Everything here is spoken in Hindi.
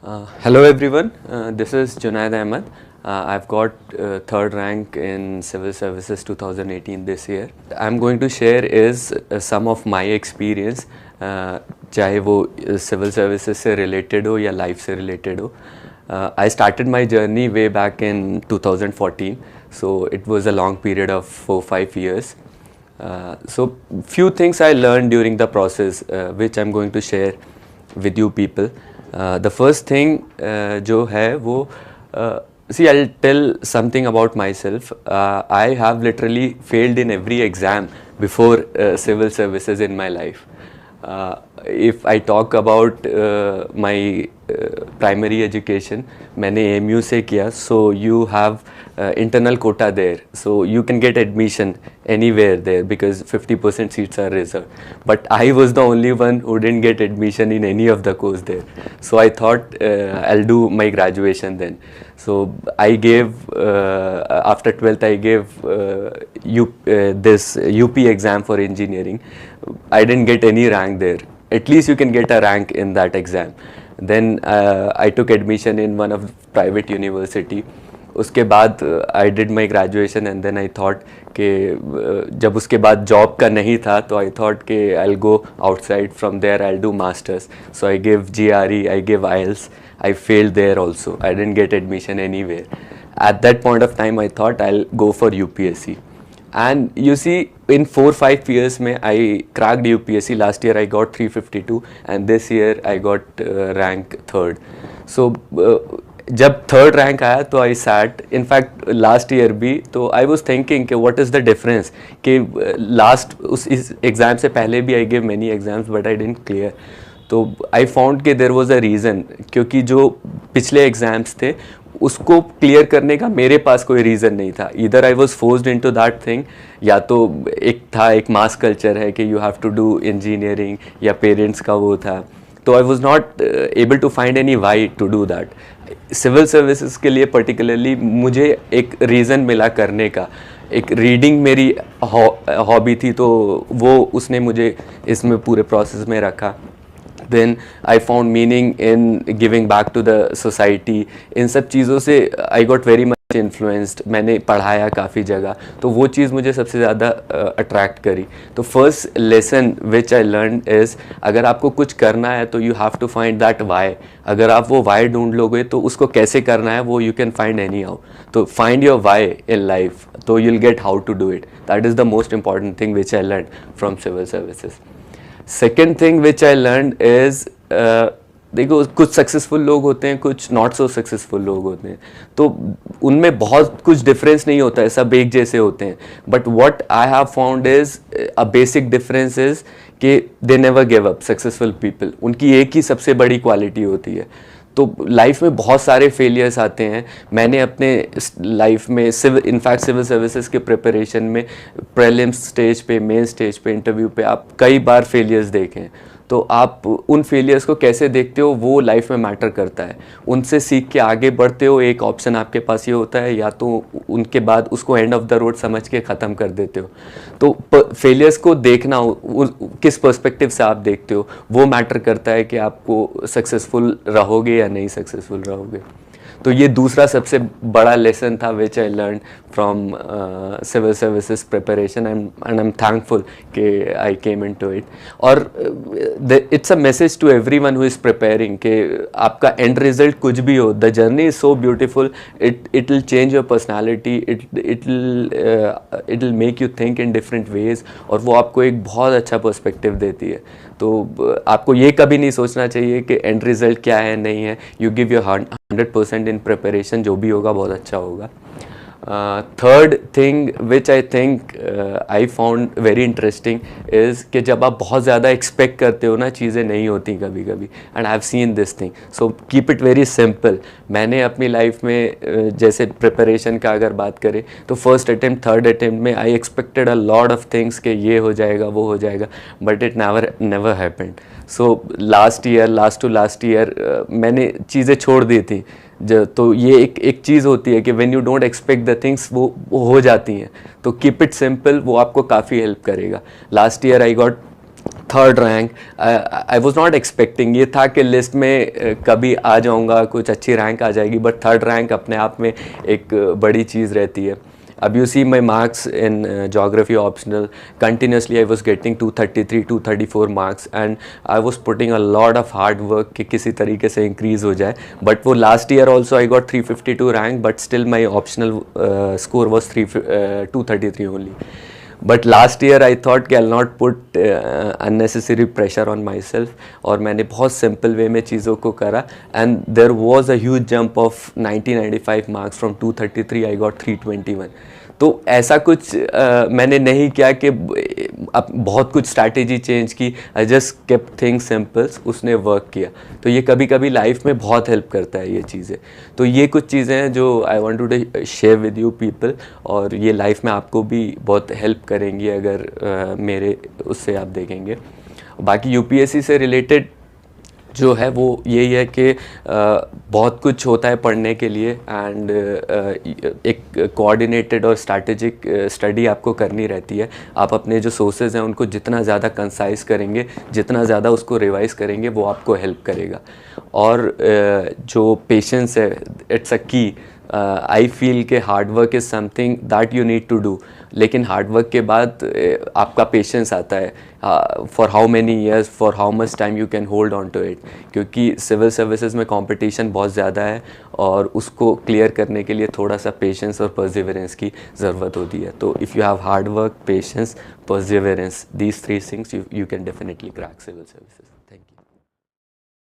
Hello everyone, this is Junaid Ahmed. I've got third rank in Civil Services 2018 this year. I'm going to share is some of my experience, चाहे वो civil services से related हो या life से related हो. I started my journey way back in 2014, so it was a long period of 4-5 years. So few things I learned during the process, which I'm going to share with you people. The first thing जो है वो see, I'll tell something about myself. I have literally failed in every exam before civil services in my life. If I talk about my primary education, मैंने AMU से किया, so you have internal quota there, so you can get admission anywhere there because 50% seats are reserved. But I was the only one who didn't get admission in any of the course there. So I thought I'll do my graduation then. So I gave after 12th I gave this UP exam for engineering. I didn't get any rank there. At least you can get a rank in that exam. Then I took admission in one of private university. उसके बाद I did my graduation and then I thought कि जब उसके बाद जॉब का नहीं था तो आई थॉट कि I go outside from there I do masters. So I give GRE, I give IELTS. I failed there also. I didn't get admission anywhere. At that point of time, I thought I'll go for UPSC. And you see, in 4-5 years, I cracked UPSC. Last year, I got 352, and this year, I got rank 3rd. So, जब थर्ड रैंक आया तो I sat in fact last year भी तो आई वॉज थिंकिंग कि व्हाट इज़ द डिफरेंस कि लास्ट इस एग्ज़ाम से पहले भी I give many exams but I didn't clear. तो आई फाउंड कि देयर वाज अ रीज़न, क्योंकि जो पिछले एग्ज़ाम्स थे उसको क्लियर करने का मेरे पास कोई रीज़न नहीं था. Either I was forced into that thing, या तो एक मास कल्चर है कि you have to do engineering, या पेरेंट्स का वो था. तो I was not able to find any why to do that. Civil services के लिए पर्टिकुलरली मुझे एक रीज़न मिला करने का. एक रीडिंग मेरी हॉबी थी, तो वो उसने मुझे इसमें पूरे प्रोसेस में रखा. Then I found meaning in giving back to the society. इन सब चीज़ों से I got very much influenced. मैंने पढ़ाया काफ़ी जगह, तो वो चीज़ मुझे सबसे ज़्यादा अट्रैक्ट करी. तो first lesson which I learn is, अगर आपको कुछ करना है तो you have to find that why. अगर आप वो वाई ढूंढ लोगे तो उसको कैसे करना है वो you can find anyhow. तो find your why in life, तो you will get how to do it. That is the most important thing which I learn from civil services. Second thing which I learn is, देखो कुछ सक्सेसफुल लोग होते हैं, कुछ नॉट सो सक्सेसफुल लोग होते हैं, तो उनमें बहुत कुछ डिफरेंस नहीं होता है, सब एक जैसे होते हैं. But what I have found is a basic difference is कि they never give up. Successful people, उनकी एक ही सबसे बड़ी क्वालिटी होती है. तो लाइफ में बहुत सारे फेलियर्स आते हैं. मैंने अपने लाइफ में इनफैक्ट सिविल सर्विसेज के प्रिपरेशन में प्रीलिम्स स्टेज पे, मेन स्टेज पे, इंटरव्यू पे आप कई बार फेलियर्स देखे हैं. तो आप उन फेलियर्स को कैसे देखते हो वो लाइफ में मैटर करता है. उनसे सीख के आगे बढ़ते हो. एक ऑप्शन आपके पास ये होता है, या तो उनके बाद उसको एंड ऑफ द रोड समझ के ख़त्म कर देते हो. तो फेलियर्स को देखना, किस पर्सपेक्टिव से आप देखते हो वो मैटर करता है कि आपको सक्सेसफुल रहोगे या नहीं सक्सेसफुल रहोगे. तो ये दूसरा सबसे बड़ा लेसन था which I learn from civil services preparation, and I am thankful कि आई केम इनटू इट. और it's a message to everyone who is preparing कि आपका एंड रिजल्ट कुछ भी हो, the journey is so beautiful. It will change your personality, it will make you think in different ways, और वो आपको एक बहुत अच्छा पर्सपेक्टिव देती है. तो आपको ये कभी नहीं सोचना चाहिए कि एंड रिजल्ट क्या है नहीं है. You give your 100% in preparation, जो भी होगा बहुत अच्छा होगा. Third thing which I think I found very interesting is कि जब आप बहुत ज़्यादा एक्सपेक्ट करते हो ना, चीज़ें नहीं होती कभी कभी. And I have seen this thing, so keep it very simple. मैंने अपनी लाइफ में जैसे प्रिपरेशन का अगर बात करें तो फर्स्ट अटेम्प्ट, थर्ड अटेम्प्ट में I expected a lot of things कि ये हो जाएगा वो हो जाएगा, but it never happened. So last to last year मैंने चीज़ें छोड़ दी थी. तो ये एक चीज़ होती है कि when you don't expect the things वो हो जाती हैं. तो कीप इट सिंपल, वो आपको काफ़ी हेल्प करेगा. Last year I got third rank, I was not expecting, ये था कि लिस्ट में कभी आ जाऊंगा, कुछ अच्छी रैंक आ जाएगी, बट थर्ड रैंक अपने आप में एक बड़ी चीज़ रहती है. अब you see my marks in geography optional, continuously I was getting 233 234 marks and I was putting a lot of hard work कि किसी तरीके से increase हो जाए. But वो last year also I got 352 rank, but still my optional score was 233 only. But last year I thought कि I will not put unnecessary pressure on myself, और मैंने बहुत सिंपल वे में चीज़ों को करा and there was a huge jump of 90-95 marks from 233 I got 321. तो ऐसा कुछ मैंने नहीं किया कि अब बहुत कुछ स्ट्रैटेजी चेंज की, I just kept things symbols, उसने वर्क किया. तो ये कभी कभी लाइफ में बहुत हेल्प करता है ये चीज़ें. तो ये कुछ चीज़ें हैं जो I want to share with you people, और ये लाइफ में आपको भी बहुत हेल्प करेंगी अगर मेरे उससे आप देखेंगे. बाकी यूपीएससी से रिलेटेड जो है वो यही है कि बहुत कुछ होता है पढ़ने के लिए, एंड एक कोऑर्डिनेटेड और स्ट्रैटेजिक स्टडी आपको करनी रहती है. आप अपने जो सोर्सेज हैं उनको जितना ज़्यादा कंसाइज करेंगे, जितना ज़्यादा उसको रिवाइज करेंगे, वो आपको हेल्प करेगा. और जो पेशेंस है, it's a key. I feel कि hard work is something that you need to do, लेकिन हार्ड वर्क के बाद आपका पेशेंस आता है. For how many years, for how much time you can hold on to it, क्योंकि सिविल सर्विसेज में कंपटीशन बहुत ज़्यादा है और उसको क्लियर करने के लिए थोड़ा सा पेशेंस और परसिवरेंस की ज़रूरत होती है. तो if you have hard work, patience, perseverance, these three things, you can definitely crack civil services.